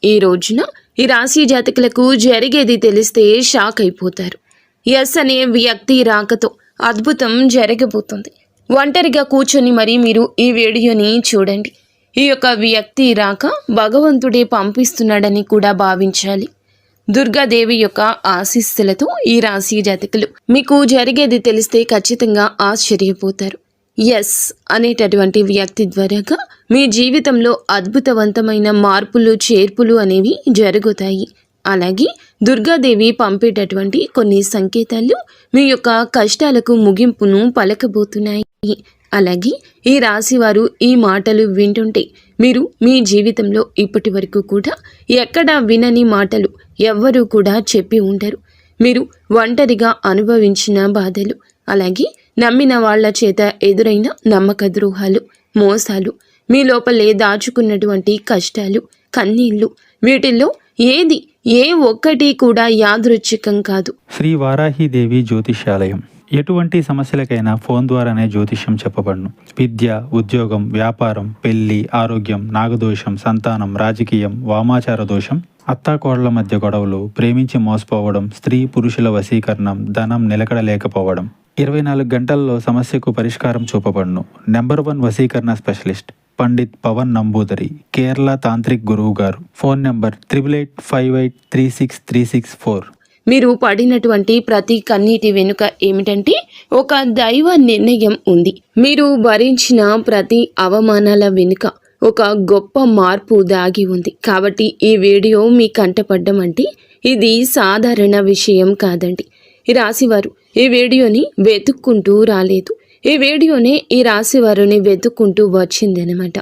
ఈ రోజున ఈ రాశి జాతకులకు జరిగేది తెలిస్తే షాక్ అయిపోతారు. ఎస్ అనే వ్యక్తి రాకతో అద్భుతం జరగబోతుంది. ఒంటరిగా కూర్చొని మరి మీరు ఈ వీడియోని చూడండి. ఈ యొక్క వ్యక్తి రాక భగవంతుడే పంపిస్తున్నాడని కూడా భావించాలి. దుర్గాదేవి యొక్క ఆశీస్సులతో ఈ రాశి జాతకులు మీకు జరిగేది తెలిస్తే ఖచ్చితంగా ఆశ్చర్యపోతారు. ఎస్ అనేటటువంటి వ్యక్తి ద్వారాగా మీ జీవితంలో అద్భుతవంతమైన మార్పులు చేర్పులు అనేవి జరుగుతాయి. అలాగే దుర్గాదేవి పంపేటటువంటి కొన్ని సంకేతాలు మీ యొక్క కష్టాలకు ముగింపును పలకబోతున్నాయి. అలాగే ఈ రాశివారు ఈ మాటలు వింటుంటే మీరు మీ జీవితంలో ఇప్పటి వరకు కూడా ఎక్కడా వినని మాటలు ఎవ్వరూ కూడా చెప్పి ఉండరు. మీరు ఒంటరిగా అనుభవించిన బాధలు, అలాగే నమ్మిన వాళ్ల చేత ఎదురైన నమ్మక ద్రోహాలు, మోసాలు, మీ లోపలే దాచుకున్నటువంటి కష్టాలు, కన్నీళ్లు, వీటిల్లో ఏది ఏ ఒక్కటి కూడా యాదృచ్ఛికం కాదు. శ్రీ వారాహిదేవి జ్యోతిష్యాలయం. ఎటువంటి సమస్యలకైనా ఫోన్ ద్వారానే జ్యోతిష్యం చెప్పబడును. విద్య, ఉద్యోగం, వ్యాపారం, పెళ్లి, ఆరోగ్యం, నాగదోషం, సంతానం, రాజకీయం, వామాచార దోషం, అత్తాకోడళ్ల మధ్య గొడవలు, ప్రేమించి మోసపోవడం, స్త్రీ పురుషుల వశీకరణం, ధనం నిలకడలేకపోవడం, 24 గంటల్లో సమస్యకు పరిష్కారం చూపబడును. నెంబర్ 1 వశీకరణ స్పెషలిస్ట్ పండిత్ పవన్ నంబూదరి, కేరళ తాంత్రిక్ గురువు గారు. Phone number 8858363664. మీరు పడినటువంటి ప్రతి కన్నీటి వెనుక ఏమిటంటే ఒక దైవ నిర్ణయం ఉంది. మీరు భరించిన ప్రతి అవమానాల వెనుక ఒక గొప్ప మార్పు దాగి ఉంది. కాబట్టి ఈ వీడియో మీ కంటపడ్డం అంటే ఇది సాధారణ విషయం కాదండి. ఈ రాశివారు ఈ వీడియోని వెతుక్కుంటూ రాలేదు. ఈ వీడియోనే ఈ రాశివారిని వెతుక్కుంటూ వచ్చిందనమాట.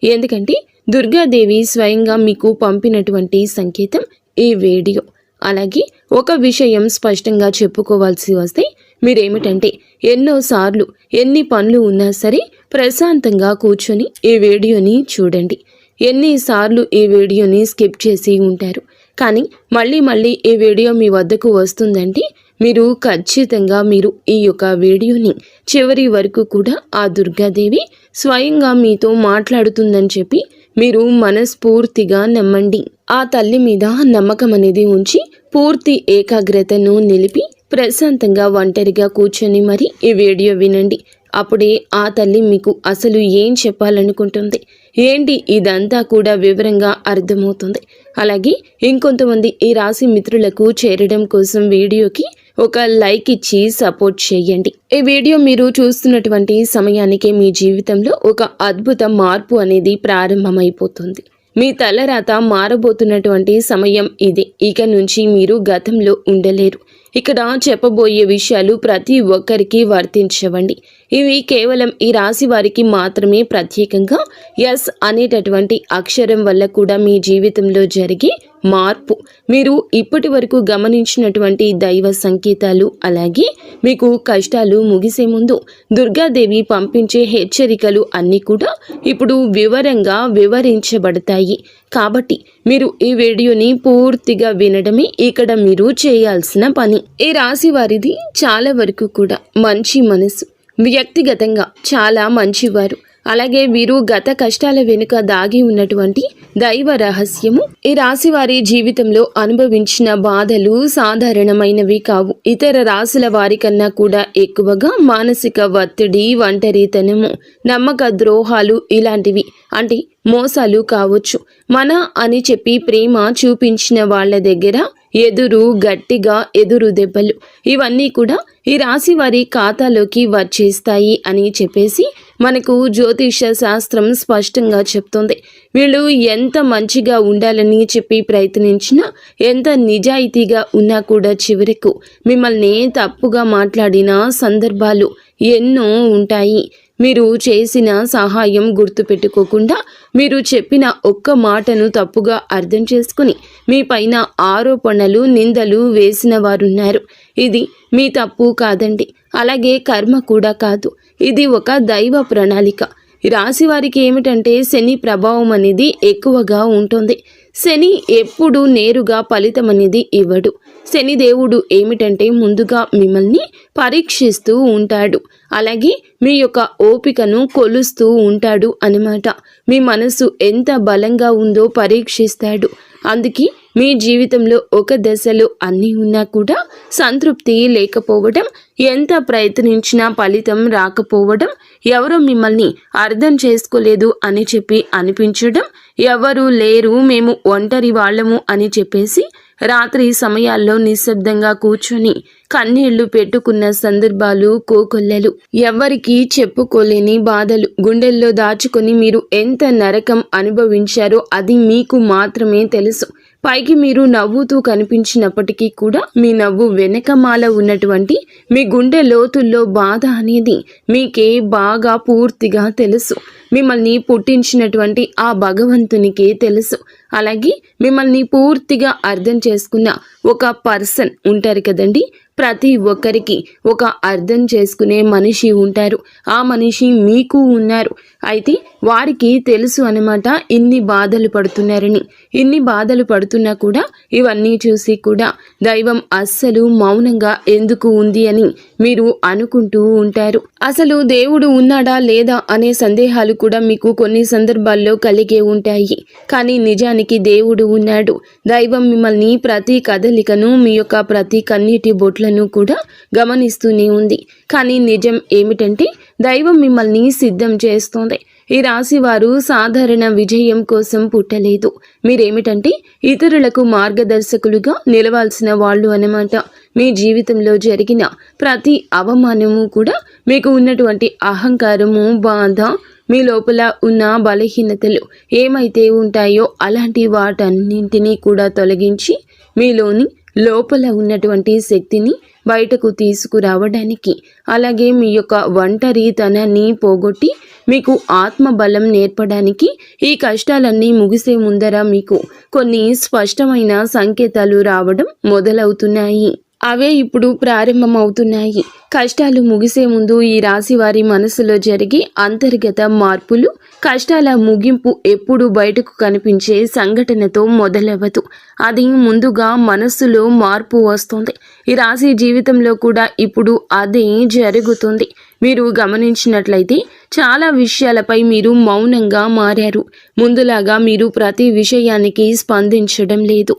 ఎందుకంటే దుర్గాదేవి స్వయంగా మీకు పంపినటువంటి సంకేతం ఈ వీడియో. అలాగే ఒక విషయం స్పష్టంగా చెప్పుకోవాల్సి వస్తే మీరేమిటంటే ఎన్నోసార్లు ఎన్ని పనులు ఉన్నా సరే ప్రశాంతంగా కూర్చొని ఈ వీడియోని చూడండి. ఎన్నిసార్లు ఈ వీడియోని స్కిప్ చేసి ఉంటారు. కానీ మళ్ళీ ఈ వీడియో మీ వద్దకు వస్తుందంటే మీరు ఖచ్చితంగా ఈ యొక్క వీడియోని చివరి వరకు కూడా ఆ దుర్గాదేవి స్వయంగా మీతో మాట్లాడుతుందని చెప్పి మీరు మనస్ఫూర్తిగా నమ్మండి. ఆ తల్లి మీద నమ్మకం అనేది ఉంచి పూర్తి ఏకాగ్రతను నిలిపి ప్రశాంతంగా ఒంటరిగా కూర్చొని మరి ఈ వీడియో వినండి. అప్పుడే ఆ తల్లి మీకు అసలు ఏం చెప్పాలనుకుంటుంది ఏంటి ఇదంతా కూడా వివరంగా అర్థమవుతుంది. అలాగే ఇంకొంతమంది ఈ రాశి మిత్రులకు చేరడం కోసం వీడియోకి ఒక లైక్ ఇచ్చి సపోర్ట్ చేయండి. ఈ వీడియో మీరు చూస్తున్నటువంటి సమయానికి మీ జీవితంలో ఒక అద్భుత మార్పు అనేది ప్రారంభమైపోతుంది. మీ తలరాత మారబోతున్నటువంటి సమయం ఇది. ఇక నుంచి మీరు గతంలో ఉండలేరు. ఇక్కడ చెప్పబోయే విషయాలు ప్రతి ఒక్కరికి వర్తించవండి. ఇవి కేవలం ఈ రాశి వారికి మాత్రమే ప్రత్యేకంగా ఎస్ అనేటటువంటి అక్షరం వల్ల కూడా మీ జీవితంలో జరిగే మార్పు, మీరు ఇప్పటి వరకు గమనించినటువంటి దైవ సంకేతాలు, అలాగే మీకు కష్టాలు ముగిసే ముందు దుర్గాదేవి పంపించే హెచ్చరికలు అన్నీ కూడా ఇప్పుడు వివరంగా వివరించబడతాయి. కాబట్టి మీరు ఈ వీడియోని పూర్తిగా వినడమే ఇక్కడ మీరు చేయాల్సిన పని. ఈ రాశి వారిది చాలా వరకు కూడా మంచి మనసు, వ్యక్తిగతంగా చాలా మంచివారు. అలాగే వీరు గత కష్టాల వెనుక దాగి ఉన్నటువంటి దైవ రహస్యము. ఈ రాశి వారి జీవితంలో అనుభవించిన బాధలు సాధారణమైనవి కావు. ఇతర రాశుల వారి కన్నా కూడా ఎక్కువగా మానసిక ఒత్తిడి, ఒంటరితనము, నమ్మక ద్రోహాలు ఇలాంటివి అంటే మోసాలు కావచ్చు. మన అని చెప్పి ప్రేమ చూపించిన వాళ్ళ దగ్గర గట్టిగా ఎదురు దెబ్బలు, ఇవన్నీ కూడా ఈ రాశి వారి ఖాతాలోకి వచ్చేస్తాయి అని చెప్పేసి మనకు జ్యోతిష శాస్త్రం స్పష్టంగా చెప్తుంది. వీళ్ళు ఎంత మంచిగా ఉండాలని చెప్పి ప్రయత్నించినా, ఎంత నిజాయితీగా ఉన్నా కూడా చివరకు మిమ్మల్ని తప్పుగా మాట్లాడిన సందర్భాలు ఎన్నో ఉంటాయి. మీరు చేసిన సహాయం గుర్తుపెట్టుకోకుండా మీరు చెప్పిన ఒక్క మాటను తప్పుగా అర్థం చేసుకుని మీ పైన ఆరోపణలు, నిందలు వేసిన వారున్నారు. ఇది మీ తప్పు కాదండి. అలాగే కర్మ కూడా కాదు. ఇది ఒక దైవ ప్రణాళిక. రాశి వారికి ఏమిటంటే శని ప్రభావం అనేది ఎక్కువగా ఉంటుంది. శని ఎప్పుడు నేరుగా ఫలితం అనేది ఇవ్వడు. శని దేవుడు ఏమిటంటే ముందుగా మిమ్మల్ని పరీక్షిస్తూ ఉంటాడు. అలాగే మీ యొక్క ఓపికను కొలుస్తూ ఉంటాడు అన్నమాట. మీ మనసు ఎంత బలంగా ఉందో పరీక్షిస్తాడు. అందుకే మీ జీవితంలో ఒక దశలో అన్నీ ఉన్నా కూడా సంతృప్తి లేకపోవడం, ఎంత ప్రయత్నించినా ఫలితం రాకపోవడం, ఎవరో మిమ్మల్ని అర్థం చేసుకోలేదు అని చెప్పి అనిపించడం, ఎవరు లేరు మేము ఒంటరి వాళ్ళము అని చెప్పేసి రాత్రి సమయాల్లో నిశ్శబ్దంగా కూర్చొని కన్నీళ్లు పెట్టుకున్న సందర్భాలు కోకొల్లలు. ఎవ్వరికీ చెప్పుకోలేని బాధలు గుండెల్లో దాచుకొని మీరు ఎంత నరకం అనుభవించారో అది మీకు మాత్రమే తెలుసు. పైకి మీరు నవ్వుతూ కనిపించినప్పటికీ కూడా మీ నవ్వు వెనకమాల ఉన్నటువంటి మీ గుండె లోతుల్లో బాధ అనేది మీకే బాగా పూర్తిగా తెలుసు. మిమ్మల్ని పుట్టించినటువంటి ఆ భగవంతునికే తెలుసు. అలాగే మిమ్మల్ని పూర్తిగా అర్థం చేసుకున్న ఒక పర్సన్ ఉంటారు కదండి. ప్రతి ఒక్కరికి ఒక అర్థం చేసుకునే మనిషి ఉంటారు. ఆ మనిషి మీకు ఉన్నారు. అయితే వారికి తెలుసు అన్నమాట ఇన్ని బాధలు పడుతున్నారని. ఇన్ని బాధలు పడుతున్నా కూడా ఇవన్నీ చూసి కూడా దైవం అస్సలు మౌనంగా ఎందుకు ఉంది అని మీరు అనుకుంటూ ఉంటారు. అసలు దేవుడు ఉన్నాడా లేదా అనే సందేహాలు కూడా మీకు కొన్ని సందర్భాల్లో కలిగే ఉంటాయి. కానీ నిజానికి దేవుడు ఉన్నాడు. దైవం మిమ్మల్ని ప్రతి కదలికను, మీ యొక్క ప్రతి కన్నీటి బొట్లను కూడా గమనిస్తూనే ఉంది. కానీ నిజం ఏమిటంటే దైవం మిమ్మల్ని సిద్ధం చేస్తోంది. ఈ రాశి వారు సాధారణ విజయం కోసం పుట్టలేదు. మీరేమిటంటే ఇతరులకు మార్గదర్శకులుగా నిలవాల్సిన వాళ్ళు అన్నమాట. మీ జీవితంలో జరిగిన ప్రతి అవమానము కూడా మీకు ఉన్నటువంటి అహంకారము, బాధ, మీ లోపల ఉన్న బలహీనతలు ఏమైతే ఉంటాయో అలాంటి వాటన్నింటినీ కూడా తొలగించి మీలోని లోపల ఉన్నటువంటి శక్తిని బయటకు తీసుకురావడానికి, అలాగే మీ యొక్క ఒంటరితనాన్ని పోగొట్టి మీకు ఆత్మబలం నేర్పడానికి ఈ కష్టాలన్నీ ముగిసే ముందర మీకు కొన్ని స్పష్టమైన సంకేతాలు రావడం మొదలవుతున్నాయి. అవే ఇప్పుడు ప్రారంభమవుతున్నాయి. కష్టాలు ముగిసే ముందు ఈ రాశి వారి మనసులో జరిగే అంతర్గత మార్పులు, కష్టాల ముగింపు ఎప్పుడు బయటకు కనిపించే సంఘటనతో మొదలవ్వదు. అది ముందుగా మనస్సులో మార్పు వస్తుంది. ఈ రాశి జీవితంలో కూడా ఇప్పుడు అదే జరుగుతుంది. మీరు గమనించినట్లయితే చాలా విషయాలపై మీరు మౌనంగా మారారు. ముందులాగా మీరు ప్రతి విషయానికి స్పందించడం లేదు.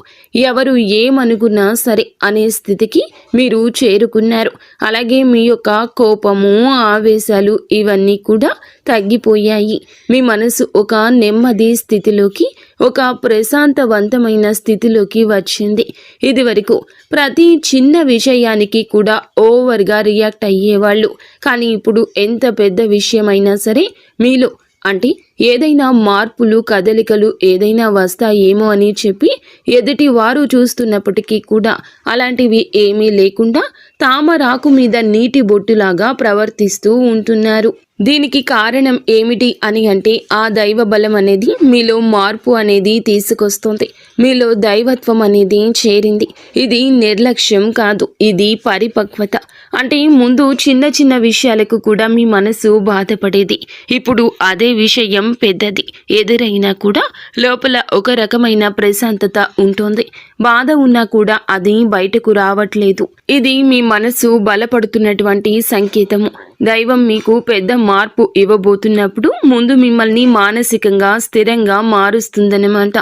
ఎవరు ఏమనుకున్నా సరే అనే స్థితికి మీరు చేరుకున్నారు. అలాగే మీ యొక్క కోపము, ఆవేశాలు ఇవన్నీ కూడా తగ్గిపోయాయి. మీ మనసు ఒక నెమ్మది స్థితిలోకి, ఒక ప్రశాంతవంతమైన స్థితిలోకి వచ్చింది. ఇది వరకు ప్రతి చిన్న విషయానికి కూడా ఓవర్గా రియాక్ట్ అయ్యేవాళ్ళు. కానీ ఇప్పుడు ఎంత పెద్ద విషయమైనా సరే మీలో అంటే ఏదైనా మార్పులు, కదలికలు ఏదైనా వస్తాయేమో అని చెప్పి ఎదుటి వారు చూస్తున్నప్పటికీ కూడా అలాంటివి ఏమీ లేకుండా తామరాకు మీద నీటి బొట్టులాగా ప్రవర్తిస్తూ ఉంటున్నారు. దీనికి కారణం ఏమిటి అని అంటే ఆ దైవ బలం అనేది మీలో మార్పు అనేది తీసుకొస్తుంది. మీలో దైవత్వం అనేది చేరింది. ఇది నిర్లక్ష్యం కాదు, ఇది పరిపక్వత. అంటే ముందు చిన్న చిన్న విషయాలకు కూడా మీ మనసు బాధపడేది. ఇప్పుడు అదే విషయం పెద్దది ఎదురైనా కూడా లోపల ఒక రకమైన ప్రశాంతత ఉంటుంది. బాధ ఉన్నా కూడా అది బయటకు రావట్లేదు. ఇది మీ మనసు బలపడుతున్నటువంటి సంకేతము. దైవం మీకు పెద్ద మార్పు ఇవ్వబోతున్నప్పుడు ముందు మిమ్మల్ని మానసికంగా స్థిరంగా మారుస్తుందన్నమాట.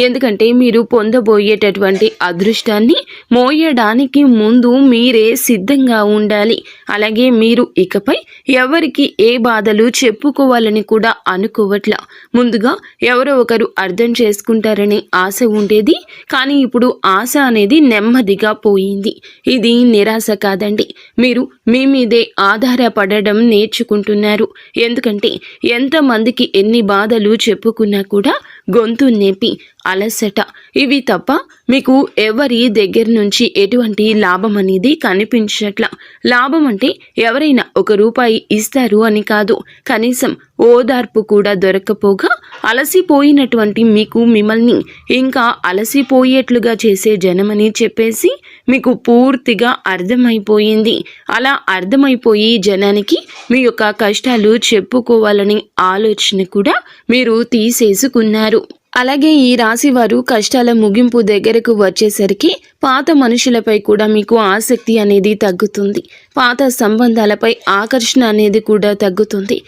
ఎందుకంటే మీరు పొందబోయేటటువంటి అదృష్టాన్ని మోయడానికి ముందు మీరే సిద్ధంగా ఉండాలి. అలాగే మీరు ఇకపై ఎవరికి ఏ బాధలు చెప్పుకోవాలని కూడా అనుకోవట్లా. ముందుగా ఎవరో ఒకరు అర్థం చేసుకుంటారని ఆశ ఉండేది. కానీ ఇప్పుడు ఆశ అనేది నెమ్మదిగా పోయింది. ఇది నిరాశ కాదండి. మీరు మీ మీదే ఆధారపడడం నేర్చుకుంటున్నారు. ఎందుకంటే ఎంతమందికి ఎన్ని బాధలు చెప్పుకున్నా కూడా గొంతు నొప్పి, అలసట ఇవి తప్ప మీకు ఎవరి దగ్గర నుంచి ఎటువంటి లాభం అనేది కనిపించట్లా. లాభం అంటే ఎవరైనా ₹1 ఇస్తారు అని కాదు, కనీసం ఓదార్పు కూడా దొరకపోగా అలసిపోయినటువంటి మీకు మిమ్మల్ని ఇంకా అలసిపోయేట్లుగా చేసే జనమని చెప్పేసి మీకు పూర్తిగా అర్థమైపోయింది. అలా అర్థమైపోయి జనానికి మీ యొక్క కష్టాలు చెప్పుకోవాలని ఆలోచన కూడా మీరు తీసేసుకున్నారు. అలాగే ఈ రాశి వారు కష్టాల ముగింపు దగ్గరకు వచ్చేసరికి పాత మనుషులపై కూడా మీకు ఆసక్తి అనేది తగ్గుతుంది. పాత సంబంధాలపై ఆకర్షణ అనేది కూడా తగ్గుతుంది.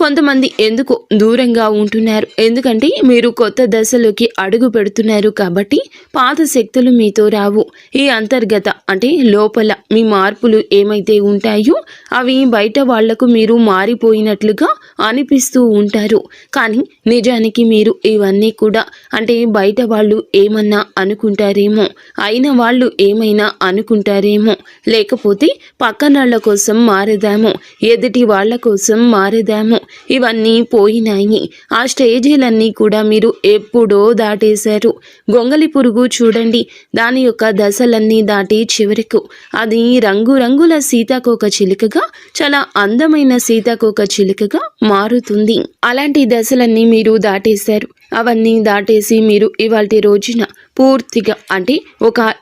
కొంతమంది ఎందుకు దూరంగా ఉంటున్నారు, ఎందుకంటే మీరు కొత్త దశలోకి అడుగు పెడుతున్నారు కాబట్టి పాత శక్తులు మీతో రావు. ఈ అంతర్గత అంటే లోపల మీ మార్పులు ఏమైతే ఉంటాయో అవి బయట వాళ్లకు మీరు మారిపోయినట్లుగా అనిపిస్తూ ఉంటారు. కానీ నిజానికి మీరు ఇవన్నీ కూడా అంటే బయట వాళ్ళు ఏమన్నా అనుకుంటారేమో, అయిన వాళ్ళు ఏమైనా అనుకుంటారేమో, లేకపోతే పక్కనాళ్ల కోసం మారేదామో, ఎదుటి వాళ్ల కోసం మారేదామో, ఇవన్నీ పోయినాయి. ఆ స్టేజీలన్నీ కూడా మీరు ఎప్పుడో దాటేశారు. గొంగలి పురుగు చూడండి, దాని యొక్క దశలన్నీ దాటి చివరకు అది రంగురంగుల సీతాకోక చిలుకగా, చాలా అందమైన సీతాకోక చిలుకగా మారుతుంది. అలాంటి దశలన్నీ మీరు దాటేశారు. అవన్నీ దాటేసి మీరు ఇవాల్టి రోజున పూర్తిగా అంటే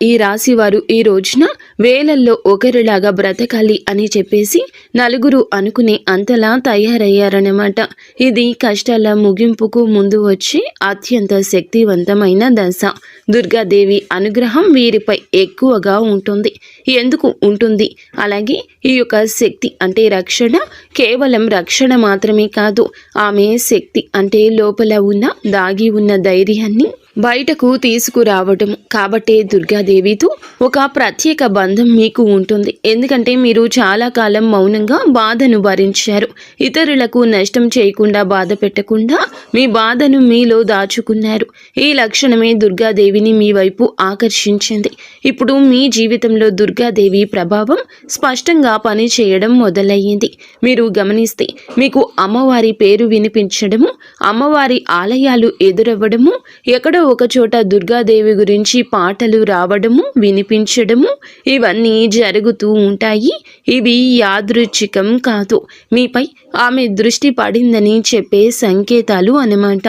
ఈ రాశి వారు ఈ రోజున వేలల్లో ఒకరిలాగా బ్రతకాలి అని చెప్పేసి నలుగురు అనుకునే అంతలా తయారయ్యారన్నమాట. ఇది కష్టాల ముగింపుకు ముందు వచ్చే అత్యంత శక్తివంతమైన దశ. దుర్గాదేవి అనుగ్రహం వీరిపై ఎక్కువగా ఉంటుంది. ఎందుకు ఉంటుంది? అలాగే ఈ యొక్క శక్తి అంటే రక్షణ కేవలం రక్షణ మాత్రమే కాదు, ఆమె శక్తి అంటే లోపల ఉన్న దాగి ఉన్న ధైర్యాన్ని బయటకు తీసుకురావటం. కాబట్టే దుర్గాదేవితో ఒక ప్రత్యేక బంధం మీకు ఉంటుంది. ఎందుకంటే మీరు చాలా కాలం మౌనంగా బాధను భరించారు. ఇతరులకు నష్టం చేయకుండా, బాధ పెట్టకుండా మీ బాధను మీలో దాచుకున్నారు. ఈ లక్షణమే దుర్గాదేవిని మీ వైపు ఆకర్షించింది. ఇప్పుడు మీ జీవితంలో దుర్గాదేవి ప్రభావం స్పష్టంగా పనిచేయడం మొదలయ్యింది. మీరు గమనిస్తే మీకు అమ్మవారి పేరు వినిపించడము, అమ్మవారి ఆలయాలు ఎదురవ్వడము, ఎక్కడో ఒక చోట దుర్గాదేవి గురించి పాటలు రావడము, వినిపించడము, ఇవన్నీ జరుగుతూ ఉంటాయి. ఇవి యాదృచ్ఛికం కాదు, మీపై ఆమె దృష్టి పడిందని చెప్పే సంకేతాలు అన్నమాట.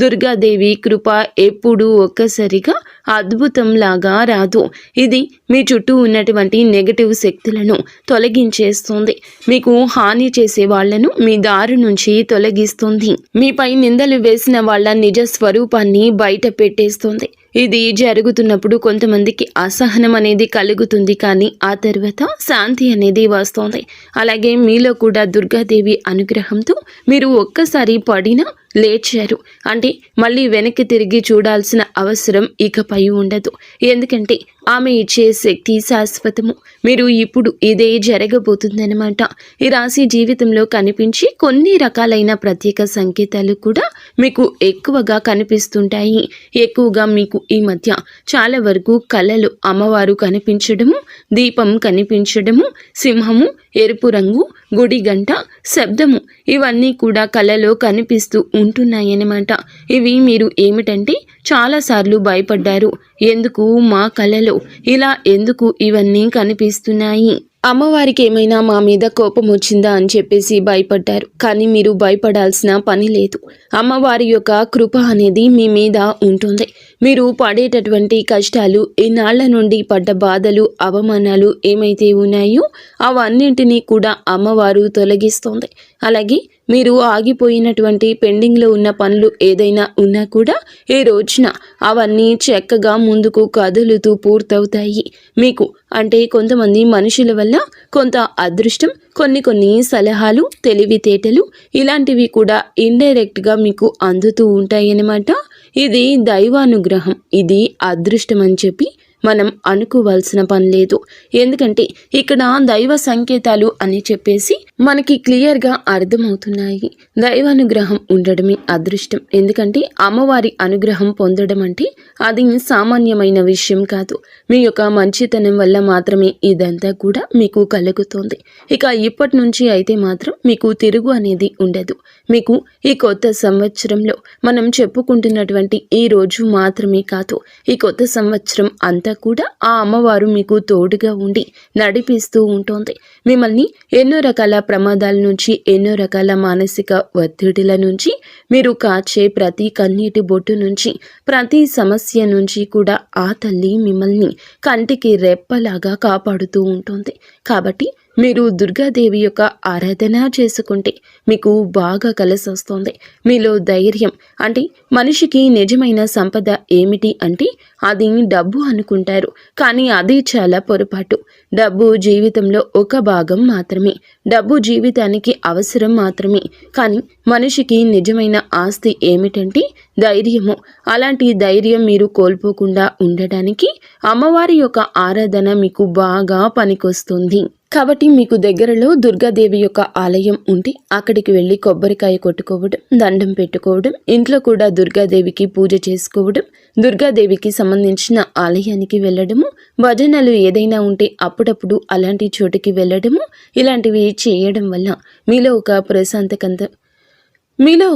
దుర్గాదేవి కృప ఎప్పుడూ ఒక్కసారిగా అద్భుతంలాగా రాదు. ఇది మీ చుట్టూ ఉన్నటువంటి నెగటివ్ శక్తులను తొలగించేస్తుంది. మీకు హాని చేసే వాళ్లను మీ దారి నుంచి తొలగిస్తుంది. మీపై నిందలు వేసిన వాళ్ళ నిజ స్వరూపాన్ని బయట పెట్టేస్తుంది. ఇది జరుగుతున్నప్పుడు కొంతమందికి అసహనం అనేది కలుగుతుంది, కానీ ఆ తర్వాత శాంతి అనేది వస్తుంది. అలాగే మీలో కూడా దుర్గాదేవి అనుగ్రహంతో మీరు ఒక్కసారి పడినా లేచారు అంటే మళ్ళీ వెనక్కి తిరిగి చూడాల్సిన అవసరం ఇకపై ఉండదు. ఎందుకంటే ఆమె ఇచ్చే శక్తి శాశ్వతము. మీరు ఇప్పుడు ఇదే జరగబోతుందన్నమాట. ఈ రాశి జీవితంలో కనిపించి కొన్ని రకాలైన ప్రత్యేక సంకేతాలు కూడా మీకు ఎక్కువగా కనిపిస్తుంటాయి. ఎక్కువగా మీకు ఈ మధ్య చాలా వరకు కళలు అమ్మవారు కనిపించడము, దీపం కనిపించడము, సింహము, ఎరుపు రంగు, గుడి గంట, శబ్దము, ఇవన్నీ కూడా కళలో కనిపిస్తూ ఉంటున్నాయన్నమాట. ఇవి మీరు ఏమిటంటే చాలాసార్లు భయపడ్డారు. ఎందుకు మా కళలో ఇలా ఎందుకు ఇవన్నీ కనిపిస్తున్నాయి, అమ్మవారికి ఏమైనా మా మీద కోపం వచ్చిందా అని చెప్పేసి భయపడ్డారు. కానీ మీరు భయపడాల్సిన పని లేదు. అమ్మవారి యొక్క కృప అనేది మీ మీద ఉంటుంది. మీరు పడేటటువంటి కష్టాలు, ఈనాళ్ల నుండి పడ్డ బాధలు, అవమానాలు ఏమైతే ఉన్నాయో అవన్నింటినీ కూడా అమ్మవారు తొలగిస్తుంది. అలాగే మీరు ఆగిపోయినటువంటి పెండింగ్లో ఉన్న పనులు ఏదైనా ఉన్నా కూడా ఈ రోజున అవన్నీ చక్కగా ముందుకు కదులుతూ పూర్తవుతాయి. మీకు అంటే కొంతమంది మనుషుల వల్ల కొంత అదృష్టం, కొన్ని సలహాలు, తెలివితేటలు ఇలాంటివి కూడా ఇండైరెక్ట్గా మీకు అందుతూ ఉంటాయన్నమాట. ఇది దైవానుగ్రహం, ఇది అదృష్టం అని చెప్పి మనం అనుకోవాల్సిన పని లేదు. ఎందుకంటే ఇక్కడ దైవ సంకేతాలు అని చెప్పేసి మనకి క్లియర్గా అర్థమవుతున్నాయి. దైవానుగ్రహం ఉండడమే అదృష్టం. ఎందుకంటే అమ్మవారి అనుగ్రహం పొందడం అంటే అది సామాన్యమైన విషయం కాదు. మీ యొక్క మంచితనం వల్ల మాత్రమే ఇదంతా కూడా మీకు కలుగుతుంది. ఇక ఇప్పటి నుంచి అయితే మాత్రం మీకు తిరుగు అనేది ఉండదు. మీకు ఈ కొత్త సంవత్సరంలో మనం చెప్పుకుంటున్నటువంటి ఈ రోజు మాత్రమే కాదు, ఈ కొత్త సంవత్సరం అంతా కూడా ఆ అమ్మవారు మీకు తోడుగా ఉండి నడిపిస్తూ ఉంటుంది. మిమ్మల్ని ఎన్నో రకాల ప్రమాదాల నుంచి, ఎన్నో రకాల మానసిక ఒత్తిడిల నుంచి, మీరు కాచే ప్రతి కన్నీటి బొట్టు నుంచి, ప్రతి సమస్య నుంచి కూడా ఆ తల్లి మిమ్మల్ని కంటికి రెప్పలాగా కాపాడుతూ ఉంటుంది. కాబట్టి మీరు దుర్గాదేవి యొక్క ఆరాధన చేసుకుంటే మీకు బాగా కలిసి వస్తుంది. మీలో ధైర్యం అంటే మనిషికి నిజమైన సంపద ఏమిటి అంటే అది డబ్బు అనుకుంటారు, కానీ అది చాలా పొరపాటు. డబ్బు జీవితంలో ఒక భాగం మాత్రమే, డబ్బు జీవితానికి అవసరం మాత్రమే. కానీ మనిషికి నిజమైన ఆస్తి ఏమిటంటే ధైర్యము. అలాంటి ధైర్యం మీరు కోల్పోకుండా ఉండడానికి అమ్మవారి యొక్క ఆరాధన మీకు బాగా పనికొస్తుంది. కాబట్టి మీకు దగ్గరలో దుర్గాదేవి యొక్క ఆలయం ఉంటే అక్కడికి వెళ్ళి కొబ్బరికాయ కొట్టుకోవడం, దండం పెట్టుకోవడం, ఇంట్లో కూడా దుర్గాదేవికి పూజ చేసుకోవడం, దుర్గాదేవికి సంబంధించిన ఆలయానికి వెళ్ళడము, భజనలు ఏదైనా ఉంటే అప్పుడప్పుడు అలాంటి చోటుకి వెళ్ళడము, ఇలాంటివి చేయడం వల్ల మీలో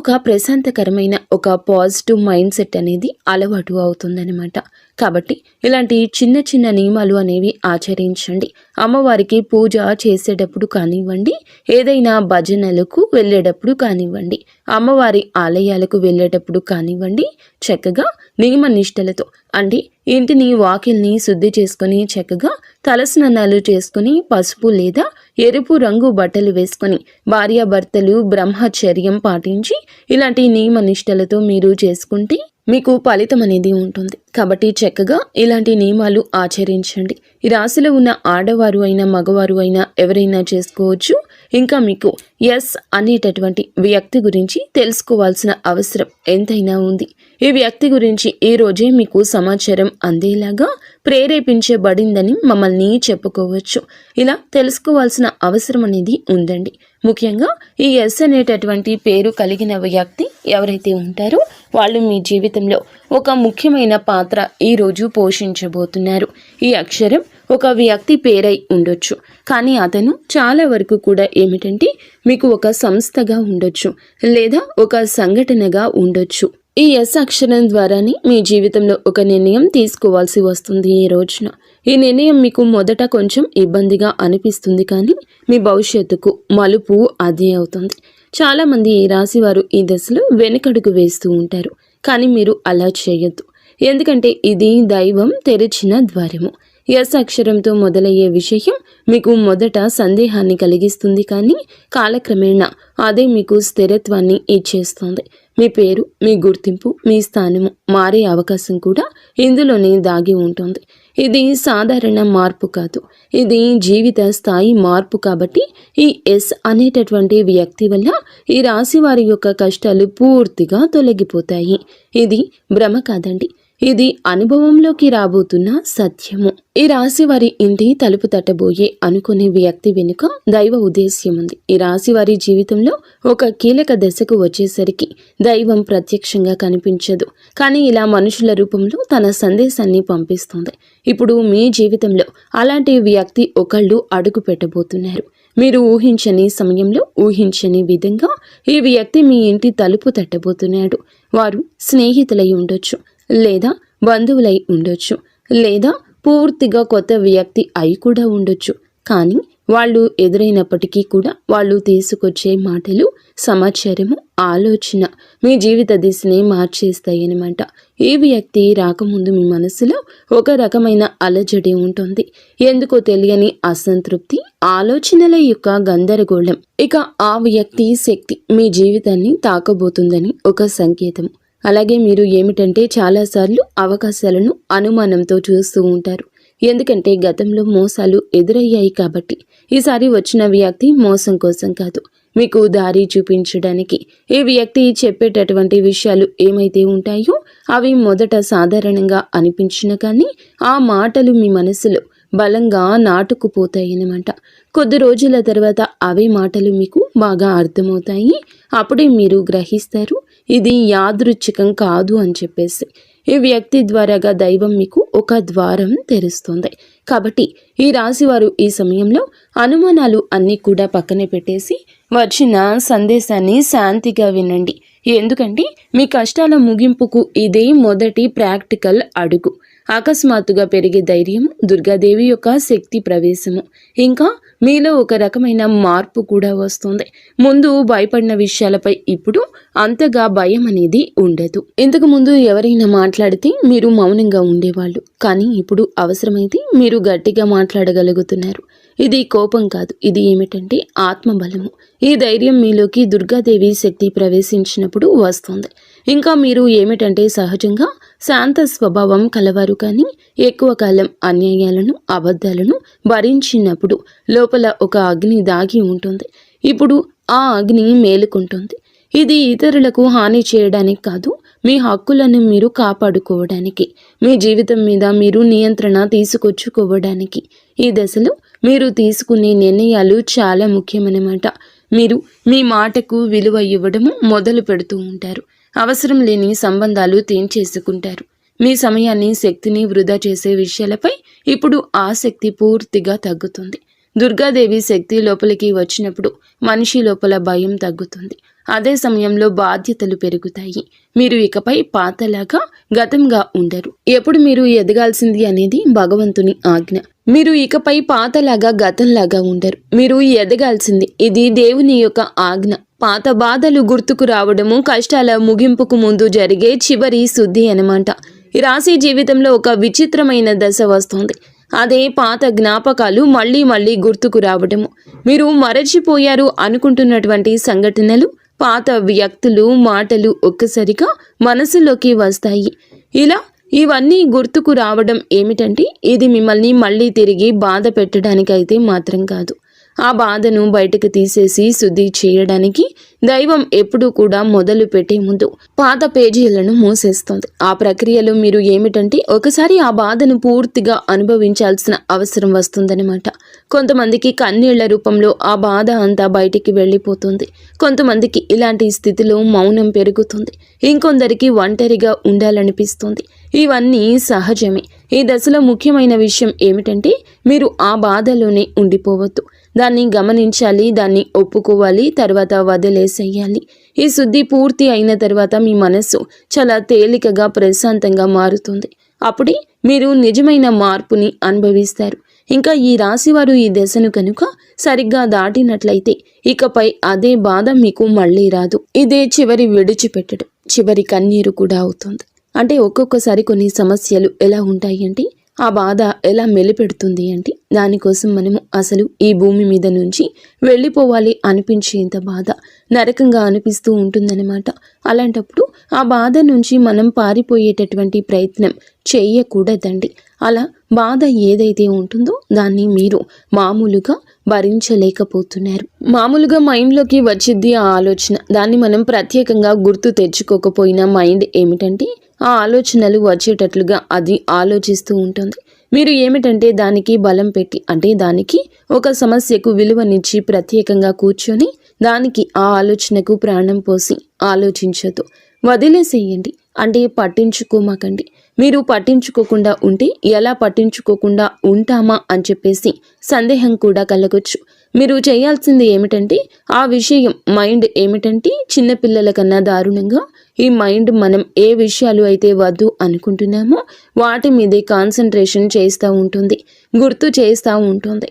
ఒక ప్రశాంతకరమైన ఒక పాజిటివ్ మైండ్ సెట్ అనేది అలవాటు అవుతుందన్నమాట. కాబట్టి ఇలాంటి చిన్న చిన్న నియమాలు అనేవి ఆచరించండి. అమ్మవారికి పూజ చేసేటప్పుడు కానివ్వండి, ఏదైనా భజనలకు వెళ్ళేటప్పుడు కానివ్వండి, అమ్మవారి ఆలయాలకు వెళ్ళేటప్పుడు కానివ్వండి, చక్కగా నియమ నిష్టలతో అంటే ఇంటిని వాకిల్ని శుద్ధి చేసుకొని చక్కగా తలస్నానాలు చేసుకుని పసుపు లేదా ఎరుపు రంగు బట్టలు వేసుకొని భార్యాభర్తలు బ్రహ్మచర్యం పాటించి ఇలాంటి నియమ నిష్టలతో మీరు చేసుకుంటే మీకు ఫలితం అనేది ఉంటుంది. కాబట్టి చక్కగా ఇలాంటి నియమాలు ఆచరించండి. ఈ రాశిలో ఉన్న ఆడవారు అయినా మగవారు అయినా ఎవరైనా చేసుకోవచ్చు. ఇంకా మీకు ఎస్ అనేటటువంటి వ్యక్తి గురించి తెలుసుకోవాల్సిన అవసరం ఎంతైనా ఉంది. ఈ వ్యక్తి గురించి ఈ రోజే మీకు సమాచారం అందేలాగా ప్రేరేపించబడిందని మమ్మల్ని చెప్పుకోవచ్చు. ఇలా తెలుసుకోవాల్సిన అవసరం అనేది ఉందండి. ముఖ్యంగా ఈ ఎస్ అనేటటువంటి పేరు కలిగిన వ్యక్తి ఎవరైతే ఉంటారో వాళ్ళు మీ జీవితంలో ఒక ముఖ్యమైన పాత్ర ఈరోజు పోషించబోతున్నారు. ఈ అక్షరం ఒక వ్యక్తి పేరై ఉండొచ్చు, కానీ అతను చాలా వరకు కూడా ఏమిటంటే మీకు ఒక సంస్థగా ఉండొచ్చు లేదా ఒక సంఘటనగా ఉండొచ్చు. ఈ ఎస్ అక్షరం ద్వారానే మీ జీవితంలో ఒక నిర్ణయం తీసుకోవాల్సి వస్తుంది. ఈ రోజున ఈ నిర్ణయం మీకు మొదట కొంచెం ఇబ్బందిగా అనిపిస్తుంది, కానీ మీ భవిష్యత్తుకు మలుపు అదే అవుతుంది. చాలామంది ఈ రాశి వారు ఈ దశలో వెనుకడుగు వేస్తూ ఉంటారు, కానీ మీరు అలా చేయొద్దు. ఎందుకంటే ఇది దైవం తెరిచిన ద్వారము. ఎస్ అక్షరంతో మొదలయ్యే విషయం మీకు మొదట సందేహాన్ని కలిగిస్తుంది, కానీ కాలక్రమేణా అదే మీకు స్థిరత్వాన్ని ఇచ్చేస్తుంది. మీ పేరు, మీ గుర్తింపు, మీ స్థానము మారే అవకాశం కూడా ఇందులోనే దాగి ఉంటుంది. ఇది సాధారణ మార్పు కాదు, ఇది జీవిత స్థాయి మార్పు. కాబట్టి ఈ ఎస్ అనేటటువంటి వ్యక్తి వల్ల ఈ రాశి వారి యొక్క కష్టాలు పూర్తిగా తొలగిపోతాయి. ఇది భ్రమ కాదండి, ఇది అనుభవంలోకి రాబోతున్న సత్యము. ఈ రాశి వారి ఇంటి తలుపు తట్టబోయే అనుకునే వ్యక్తి వెనుక దైవ ఉద్దేశ్యం ఉంది. ఈ రాశి వారి జీవితంలో ఒక కీలక దశకు వచ్చేసరికి దైవం ప్రత్యక్షంగా కనిపించదు, కానీ ఇలా మనుషుల రూపంలో తన సందేశాన్ని పంపిస్తుంది. ఇప్పుడు మీ జీవితంలో అలాంటి వ్యక్తి ఒకళ్ళు అడుగు పెట్టబోతున్నారు. మీరు ఊహించని సమయంలో ఊహించని విధంగా ఈ వ్యక్తి మీ ఇంటి తలుపు తట్టబోతున్నాడు. వారు స్నేహితులై ఉండొచ్చు, లేదా బంధువులై ఉండొచ్చు, లేదా పూర్తిగా కొత్త వ్యక్తి అయి కూడా ఉండొచ్చు. కానీ వాళ్ళు ఎదురైనప్పటికీ కూడా వాళ్ళు తీసుకొచ్చే మాటలు, సమాచారము, ఆలోచన మీ జీవిత దిశని మార్చేస్తాయన్నమాట. ఈ వ్యక్తి రాకముందు మీ మనసులో ఒక రకమైన అలజడి ఉంటుంది. ఎందుకో తెలియని అసంతృప్తి, ఆలోచనల యొక్క గందరగోళం. ఇక ఆ వ్యక్తి శక్తి మీ జీవితాన్ని తాకబోతుందని ఒక సంకేతం. అలాగే మీరు ఏమిటంటే చాలాసార్లు అవకాశాలను అనుమానంతో చూస్తూ ఉంటారు. ఎందుకంటే గతంలో మోసాలు ఎదురయ్యాయి కాబట్టి. ఈసారి వచ్చిన వ్యక్తి మోసం కోసం కాదు, మీకు దారి చూపించడానికి. ఈ వ్యక్తి చెప్పేటటువంటి విషయాలు ఏమైతే ఉంటాయో అవి మొదట సాధారణంగా అనిపించిన కానీ ఆ మాటలు మీ మనసులో బలంగా నాటుకుపోతాయన్నమాట. కొద్ది రోజుల తర్వాత అవే మాటలు మీకు బాగా అర్థమవుతాయి. అప్పుడే మీరు గ్రహిస్తారు ఇది యాదృచ్ఛికం కాదు అని చెప్పేసి. ఈ వ్యక్తి ద్వారాగా దైవం మీకు ఒక ద్వారం తెరుస్తుంది. కాబట్టి ఈ రాశి వారు ఈ సమయంలో అనుమానాలు అన్నీ కూడా పక్కనే పెట్టేసి వచ్చిన సందేశాన్ని శాంతిగా వినండి. ఎందుకంటే మీ కష్టాల ముగింపుకు ఇదే మొదటి ప్రాక్టికల్ అడుగు. అకస్మాత్తుగా పెరిగే ధైర్యం, దుర్గాదేవి యొక్క శక్తి ప్రవేశము, ఇంకా మీలో ఒక రకమైన మార్పు కూడా వస్తుంది. ముందు భయపడిన విషయాలపై ఇప్పుడు అంతగా భయం అనేది ఉండదు. ఇంతకు ముందు ఎవరైనా మాట్లాడితే మీరు మౌనంగా ఉండేవాళ్ళు, కానీ ఇప్పుడు అవసరమైతే మీరు గట్టిగా మాట్లాడగలుగుతున్నారు. ఇది కోపం కాదు, ఇది ఏమిటంటే ఆత్మబలము. ఈ ధైర్యం మీలోకి దుర్గాదేవి శక్తి ప్రవేశించినప్పుడు వస్తుంది. ఇంకా మీరు ఏమిటంటే సహజంగా శాంత స్వభావం కలవారు, కానీ ఎక్కువ కాలం అన్యాయాలను అబద్ధాలను భరించినప్పుడు లోపల ఒక అగ్ని దాగి ఉంటుంది. ఇప్పుడు ఆ అగ్ని మేలుకుంటుంది. ఇది ఇతరులకు హాని చేయడానికి కాదు, మీ హక్కులను మీరు కాపాడుకోవడానికి, మీ జీవితం మీద మీరు నియంత్రణ తీసుకొచ్చుకోవడానికి. ఈ దశలో మీరు తీసుకునే నిర్ణయాలు చాలా ముఖ్యమన్నమాట. మీరు మీ మాటకు విలువ ఇవ్వడము మొదలు పెడుతూ ఉంటారు. అవసరం లేని సంబంధాలు తెంచేసుకుంటారు. మీ సమయాన్ని శక్తిని వృధా చేసే విషయాలపై ఇప్పుడు ఆసక్తి పూర్తిగా తగ్గుతుంది. దుర్గాదేవి శక్తి లోపలికి వచ్చినప్పుడు మనిషి లోపల భయం తగ్గుతుంది. అదే సమయంలో బాధ్యతలు పెరుగుతాయి. మీరు ఇకపై పాతలాగా గతంగా ఉండరు. ఎప్పుడు మీరు ఎదగాల్సింది అనేది భగవంతుని ఆజ్ఞ. మీరు ఇకపై పాతలాగా గతంలాగా ఉండరు. మీరు ఎదగాల్సింది, ఇది దేవుని యొక్క ఆజ్ఞ. పాత బాధలు గుర్తుకు రావడము కష్టాల ముగింపుకు ముందు జరిగే చివరి శుద్ధి అన్నమాట. ఈ రాశి జీవితంలో ఒక విచిత్రమైన దశ వస్తుంది. అదే పాత జ్ఞాపకాలు మళ్ళీ మళ్ళీ గుర్తుకు రావడము. మీరు మరచిపోయారు అనుకుంటున్నటువంటి సంఘటనలు, పాత వ్యక్తులు, మాటలు ఒక్కసారిగా మనసులోకి వస్తాయి. ఇలా ఇవన్నీ గుర్తుకు రావడం ఏమిటంటే ఇది మిమ్మల్ని మళ్ళీ తిరిగి బాధ పెట్టడానికైతే మాత్రం కాదు. ఆ బాధను బయటకు తీసేసి శుద్ధి చేయడానికి దైవం ఎప్పుడూ కూడా మొదలు పెట్టే ముందు పాత పేజీలను మూసేస్తుంది. ఆ ప్రక్రియలో మీరు ఏమిటంటే ఒకసారి ఆ బాధను పూర్తిగా అనుభవించాల్సిన అవసరం వస్తుందన్నమాట. కొంతమందికి కన్నీళ్ల రూపంలో ఆ బాధ అంతా బయటికి వెళ్ళిపోతుంది. కొంతమందికి ఇలాంటి స్థితిలో మౌనం పెరుగుతుంది. ఇంకొందరికి ఒంటరిగా ఉండాలనిపిస్తుంది. ఇవన్నీ సహజమే. ఈ దశలో ముఖ్యమైన విషయం ఏమిటంటే మీరు ఆ బాధలోనే ఉండిపోవద్దు. దాన్ని గమనించాలి, దాన్ని ఒప్పుకోవాలి, తర్వాత వదిలేసేయాలి. ఈ శుద్ధి పూర్తి అయిన తర్వాత మీ మనస్సు చాలా తేలికగా ప్రశాంతంగా మారుతుంది. అప్పుడే మీరు నిజమైన మార్పుని అనుభవిస్తారు. ఇంకా ఈ రాశివారు ఈ దశను కనుక సరిగ్గా దాటినట్లయితే ఇకపై అదే బాధ మీకు మళ్ళీ రాదు. ఇదే చివరి విడిచిపెట్టడం, చివరి కన్నీరు కూడా అవుతుంది. అంటే ఒక్కొక్కసారి కొన్ని సమస్యలు ఎలా ఉంటాయి అంటే ఆ బాధ ఎలా మెలిపెడుతుంది అంటే దానికోసం మనము అసలు ఈ భూమి మీద నుంచి వెళ్ళిపోవాలి అనిపించేంత బాధ నరకంగా అనిపిస్తూ ఉంటుందన్నమాట. అలాంటప్పుడు ఆ బాధ నుంచి మనం పారిపోయేటటువంటి ప్రయత్నం చేయకూడదండి. అలా బాధ ఏదైతే ఉంటుందో దాన్ని మీరు మామూలుగా భరించలేకపోతున్నారు. మామూలుగా మైండ్లోకి వచ్చింది ఆ ఆలోచన. దాన్ని మనం ప్రత్యేకంగా గుర్తు తెచ్చుకోకపోయినా మైండ్ ఏమిటంటే ఆ ఆలోచనలు వచ్చేటట్లుగా అది ఆలోచిస్తూ ఉంటుంది. మీరు ఏమిటంటే దానికి బలం పెట్టి, అంటే దానికి ఒక సమస్యకు విలువనిచ్చి ప్రత్యేకంగా కూర్చొని దానికి ఆ ఆలోచనకు ప్రాణం పోసి ఆలోచించొద్దు. వదిలేసేయండి. అంటే పట్టించుకోమాకండి. మీరు పట్టించుకోకుండా ఉంటే ఎలా పట్టించుకోకుండా ఉంటామా అని చెప్పేసి సందేహం కూడా కలగొచ్చు. మీరు చేయాల్సింది ఏమిటంటే ఆ విషయం మైండ్ ఏమిటంటే చిన్నపిల్లల కన్నా దారుణంగా ఈ మైండ్ మనం ఏ విషయాలు అయితే వద్దు అనుకుంటున్నామో వాటి మీదే కాన్సన్ట్రేషన్ చేస్తూ ఉంటుంది, గుర్తు చేస్తూ ఉంటుంది.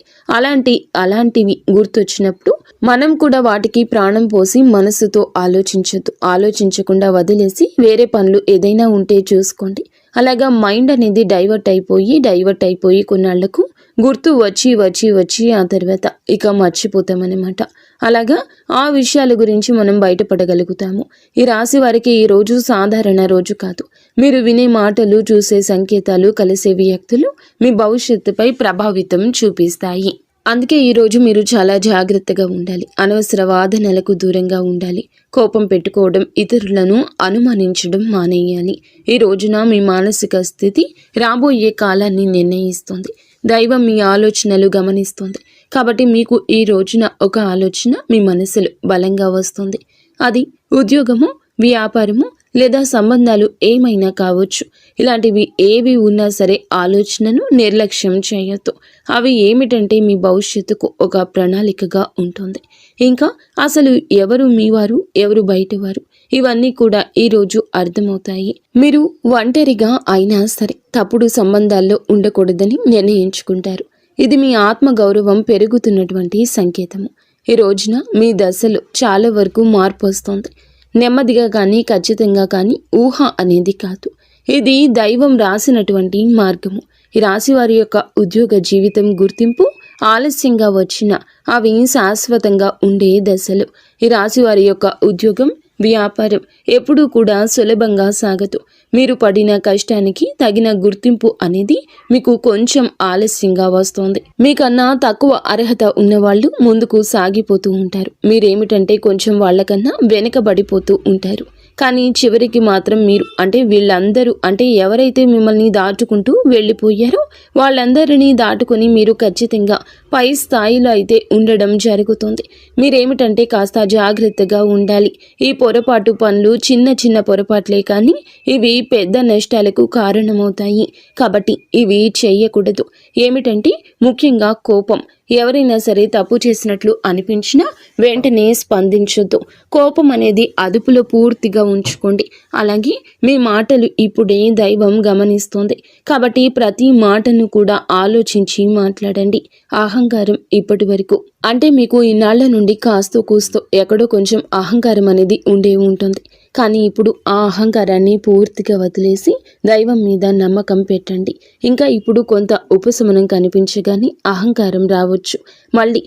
అలాంటివి గుర్తొచ్చినప్పుడు మనం కూడా వాటికి ప్రాణం పోసి మనసుతో ఆలోచించొద్దు. ఆలోచించకుండా వదిలేసి వేరే పనులు ఏదైనా ఉంటే చూసుకోండి. అలాగా మైండ్ అనేది డైవర్ట్ అయిపోయి కొన్నాళ్లకు గుర్తు వచ్చి ఆ తర్వాత ఇక మర్చిపోతామన్నమాట. అలాగా ఆ విషయాల గురించి మనం బయటపడగలుగుతాము. ఈ రాశి వారికి ఈ రోజు సాధారణ రోజు కాదు. మీరు వినే మాటలు, చూసే సంకేతాలు, కలిసే వ్యక్తులు మీ భవిష్యత్తుపై ప్రభావితం చూపిస్తాయి. అందుకే ఈరోజు మీరు చాలా జాగ్రత్తగా ఉండాలి. అనవసర వాదనలకు దూరంగా ఉండాలి. కోపం పెట్టుకోవడం, ఇతరులను అనుమానించడం మానేయాలి. ఈ రోజున మీ మానసిక స్థితి రాబోయే కాలాన్ని నిర్ణయిస్తుంది. దైవం మీ ఆలోచనలు గమనిస్తుంది. కాబట్టి మీకు ఈ రోజున ఒక ఆలోచన మీ మనసులో బలంగా వస్తుంది. అది ఉద్యోగము, వ్యాపారము లేదా సంబంధాలు ఏమైనా కావచ్చు. ఇలాంటివి ఏవి ఉన్నా సరే ఆలోచనను నిర్లక్ష్యం చేయొద్దు. అవి ఏమిటంటే మీ భవిష్యత్తుకు ఒక ప్రణాళికగా ఉంటుంది. ఇంకా అసలు ఎవరు మీవారు, ఎవరు బయటవారు, ఇవన్నీ కూడా ఈరోజు అర్థమవుతాయి. మీరు ఒంటరిగా అయినా సరే తప్పుడు సంబంధాల్లో ఉండకూడదని నిర్ణయించుకుంటారు. ఇది మీ ఆత్మ గౌరవం పెరుగుతున్నటువంటి సంకేతము. ఈ రోజున మీ దశలో చాలా వరకు మార్పు వస్తుంది. నెమ్మదిగా కానీ ఖచ్చితంగా కానీ ఊహ అనేది కాదు. ఇది దైవం రాసినటువంటి మార్గము. ఈ రాశి వారి యొక్క ఉద్యోగ జీవితం గుర్తింపు ఆలస్యంగా వచ్చినా అవి శాశ్వతంగా ఉండే దశలు. ఈ రాశి వారి యొక్క ఉద్యోగం, వ్యాపారం ఎప్పుడూ కూడా సులభంగా సాగదు. మీరు పడిన కష్టానికి తగిన గుర్తింపు అనేది మీకు కొంచెం ఆలస్యంగా వస్తోంది. మీకన్నా తక్కువ అర్హత ఉన్నవాళ్ళు ముందుకు సాగిపోతూ ఉంటారు. మీరేమిటంటే కొంచెం వాళ్ళకన్నా వెనకబడిపోతూ ఉంటారు. కానీ చివరికి మాత్రం మీరు వీళ్ళందరూ ఎవరైతే మిమ్మల్ని దాటుకుంటూ వెళ్ళిపోయారో వాళ్ళందరినీ దాటుకొని మీరు ఖచ్చితంగా పై స్థాయిలో అయితే ఉండడం జరుగుతుంది. మీరేమిటంటే కాస్త జాగ్రత్తగా ఉండాలి. ఈ పొరపాటు పనులు చిన్న చిన్న పొరపాట్లే కానీ ఇవి పెద్ద నష్టాలకు కారణమవుతాయి. కాబట్టి ఇవి చేయకూడదు. ఏమిటంటే ముఖ్యంగా కోపం. ఎవరైనా సరే తప్పు చేసినట్లు అనిపించినా వెంటనే స్పందించొద్దు. కోపం అనేది అదుపులో పూర్తిగా ఉంచుకోండి. అలాగే మీ మాటలు ఇప్పుడే దైవం గమనిస్తోంది. కాబట్టి ప్రతి మాటను కూడా ఆలోచించి మాట్లాడండి. అహంకారం ఇప్పటి వరకు మీకు ఇన్నాళ్ల నుండి కాస్తో కూస్తో ఎక్కడో కొంచెం అహంకారం అనేది ఉండే ఉంటుంది. కానీ ఇప్పుడు ఆ అహంకారాన్ని పూర్తిగా వదిలేసి దైవం మీద నమ్మకం పెట్టండి. ఇంకా ఇప్పుడు కొంత ఉపశమనం కనిపించగానే అహంకారం రావచ్చు. మళ్ళీ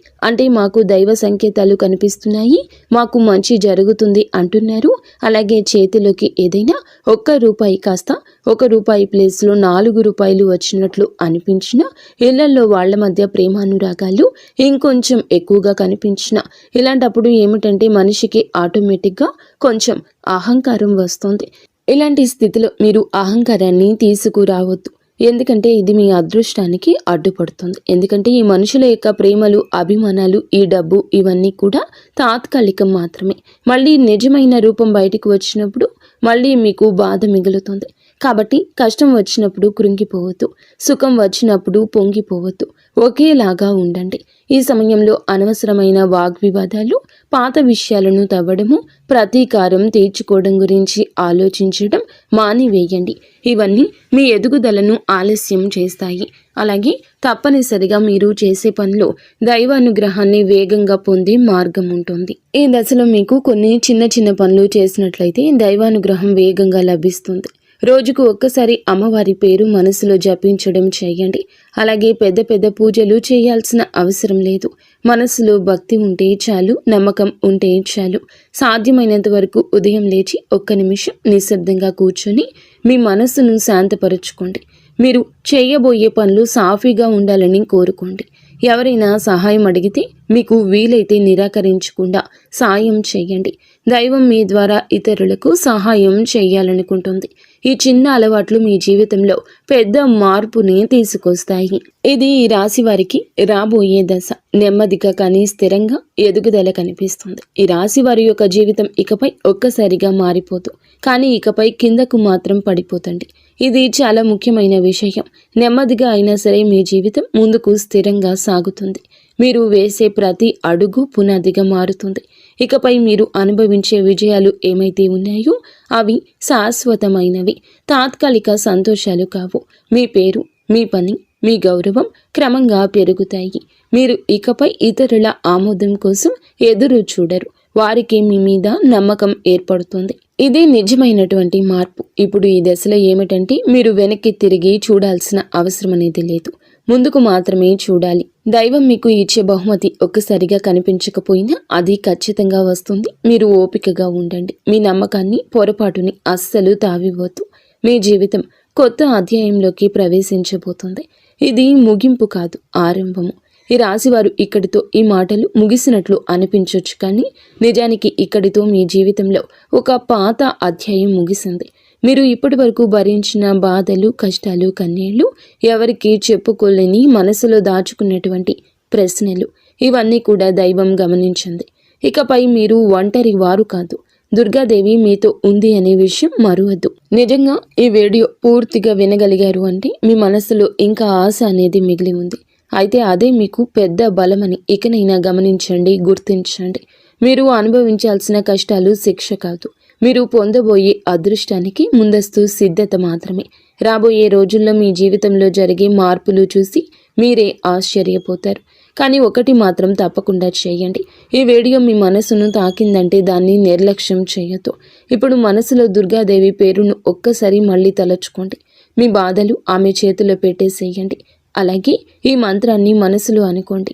మాకు దైవ సంకేతాలు కనిపిస్తున్నాయి, మాకు మంచి జరుగుతుంది అంటున్నారు. అలాగే చేతిలోకి ఏదైనా ₹1 కాస్త ₹1 ప్లేస్లో ₹4 వచ్చినట్లు అనిపించిన, ఇళ్లలో వాళ్ళ మధ్య ప్రేమానురాగాలు ఇంకొంచెం ఎక్కువగా కనిపించిన, ఇలాంటప్పుడు ఏమిటంటే మనిషికి ఆటోమేటిక్గా కొంచెం అహంకారం వస్తుంది. ఇలాంటి స్థితిలో మీరు అహంకారాన్ని తీసుకురావద్దు. ఎందుకంటే ఇది మీ అదృష్టానికి అడ్డుపడుతుంది. ఎందుకంటే ఈ మనుషుల యొక్క ప్రేమలు, అభిమానాలు, ఈ డబ్బు ఇవన్నీ కూడా తాత్కాలికం మాత్రమే. మళ్ళీ నిజమైన రూపం బయటకు వచ్చినప్పుడు మళ్ళీ మీకు బాధ మిగులుతుంది. కాబట్టి కష్టం వచ్చినప్పుడు కృంగిపోవద్దు, సుఖం వచ్చినప్పుడు పొంగిపోవద్దు. ఒకేలాగా ఉండండి. ఈ సమయంలో అనవసరమైన వాగ్వివాదాలు, పాత విషయాలను తవ్వడము, ప్రతీకారం తీర్చుకోవడం గురించి ఆలోచించడం మానివేయండి. ఇవన్నీ మీ ఎదుగుదలను ఆలస్యం చేస్తాయి. అలాగే తప్పనిసరిగా మీరు చేసే పనిలో దైవానుగ్రహాన్ని వేగంగా పొందే మార్గం ఉంటుంది. ఈ దశలో మీకు కొన్ని చిన్న చిన్న పనులు చేసినట్లయితే దైవానుగ్రహం వేగంగా లభిస్తుంది. రోజుకు ఒక్కసారి అమ్మవారి పేరు మనసులో జపించడం చేయండి. అలాగే పెద్ద పెద్ద పూజలు చేయాల్సిన అవసరం లేదు. మనసులో భక్తి ఉంటే చాలు, నమ్మకం ఉంటే చాలు. సాధ్యమైనంత వరకు ఉదయం లేచి 1 నిమిషం నిశ్శబ్దంగా కూర్చొని మీ మనసును శాంతపరుచుకోండి. మీరు చేయబోయే పనులు సాఫీగా ఉండాలని కోరుకోండి. ఎవరైనా సహాయం అడిగితే మీకు వీలైతే నిరాకరించకుండా సాయం చేయండి. దైవం మీ ద్వారా ఇతరులకు సహాయం చేయాలనుకుంటుంది. ఈ చిన్న అలవాట్లు మీ జీవితంలో పెద్ద మార్పుని తీసుకొస్తాయి. ఇది ఈ రాశి వారికి రాబోయే దశ. నెమ్మదిగా కానీ స్థిరంగా ఎదుగుదల కనిపిస్తుంది. ఈ రాశి వారి యొక్క జీవితం ఇకపై ఒక్కసారిగా మారిపోదు, కానీ ఇకపై కిందకు మాత్రం పడిపోతండి. ఇది చాలా ముఖ్యమైన విషయం. నెమ్మదిగా అయినా సరే మీ జీవితం ముందుకు స్థిరంగా సాగుతుంది. మీరు వేసే ప్రతి అడుగు పునాదిగా మారుతుంది. ఇకపై మీరు అనుభవించే విజయాలు ఏమైతే ఉన్నాయో అవి శాశ్వతమైనవి, తాత్కాలిక సంతోషాలు కావు. మీ పేరు, మీ పని, మీ గౌరవం క్రమంగా పెరుగుతాయి. మీరు ఇకపై ఇతరుల ఆమోదం కోసం ఎదురు చూడరు. వారికి మీ మీద నమ్మకం ఏర్పడుతుంది. ఇదే నిజమైనటువంటి మార్పు. ఇప్పుడు ఈ దశలో ఏమిటంటే మీరు వెనక్కి తిరిగి చూడాల్సిన అవసరం అనేది లేదు, ముందుకు మాత్రమే చూడాలి. దైవం మీకు ఇచ్చే బహుమతి ఒక్కసారిగా కనిపించకపోయినా అది ఖచ్చితంగా వస్తుంది. మీరు ఓపికగా ఉండండి. మీ నమ్మకాన్ని, పొరపాటుని అస్సలు తావివ్వద్దు. మీ జీవితం కొత్త అధ్యాయంలోకి ప్రవేశించబోతుంది. ఇది ముగింపు కాదు, ఆరంభము. ఈ రాశివారు ఇక్కడితో ఈ మాటలు ముగిసినట్లు అనిపించవచ్చు, కానీ నిజానికి ఇక్కడితో మీ జీవితంలో ఒక పాత అధ్యాయం ముగిసింది. మీరు ఇప్పటి వరకు భరించిన బాధలు, కష్టాలు, కన్నీళ్లు, ఎవరికి చెప్పుకోలేని మనసులో దాచుకున్నటువంటి ప్రశ్నలు, ఇవన్నీ కూడా దైవం గమనించింది. ఇకపై మీరు ఒంటరి వారు కాదు, దుర్గాదేవి మీతో ఉంది అనే విషయం మరువద్దు. నిజంగా ఈ వీడియో పూర్తిగా వినగలిగారు అంటే మీ మనసులో ఇంకా ఆశ అనేది మిగిలి ఉంది. అయితే అదే మీకు పెద్ద బలమని ఇకనైనా గమనించండి, గుర్తించండి. మీరు అనుభవించాల్సిన కష్టాలు శిక్ష కాదు, మీరు పొందబోయే అదృష్టానికి ముందస్తు సిద్ధత మాత్రమే. రాబోయే రోజుల్లో మీ జీవితంలో జరిగే మార్పులు చూసి మీరే ఆశ్చర్యపోతారు. కానీ ఒకటి మాత్రం తప్పకుండా చేయండి. ఈ వీడియో మీ మనసును తాకిందంటే దాన్ని నిర్లక్ష్యం చేయొద్దు. ఇప్పుడు మనసులో దుర్గాదేవి పేరును ఒక్కసారి మళ్ళీ తలచుకోండి. మీ బాధలు ఆమె చేతిలో పెట్టేసేయండి. అలాగే ఈ మంత్రాన్ని మనసులో అనుకోండి.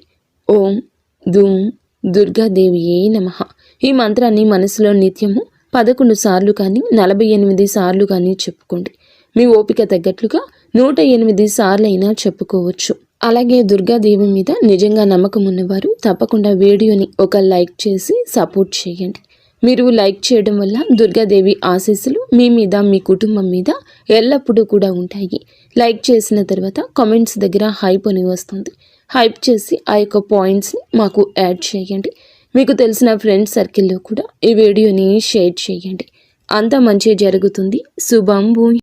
ఓం దుమ్ దుర్గాదేవియే నమః. ఈ మంత్రాన్ని మనసులో నిత్యము 11 సార్లు కానీ 48 సార్లు కానీ చెప్పుకోండి. మీ ఓపిక తగ్గట్లుగా 108 సార్లైనా చెప్పుకోవచ్చు. అలాగే దుర్గాదేవి మీద నిజంగా నమ్మకం ఉన్నవారు తప్పకుండా వీడియోని ఒక లైక్ చేసి సపోర్ట్ చేయండి. మీరు లైక్ చేయడం వల్ల దుర్గాదేవి ఆశీస్సులు మీ మీద మీ కుటుంబం మీద ఎల్లప్పుడూ కూడా ఉంటాయి. లైక్ చేసిన తర్వాత కామెంట్స్ దగ్గర హైప్ అని వస్తుంది. హైప్ చేసి ఆ యొక్క పాయింట్స్ని మాకు యాడ్ చేయండి. మీకు తెలిసిన ఫ్రెండ్స్ సర్కిల్లో కూడా ఈ వీడియోని షేర్ చేయండి. అంతా మంచి జరుగుతుంది. శుభం భూమి.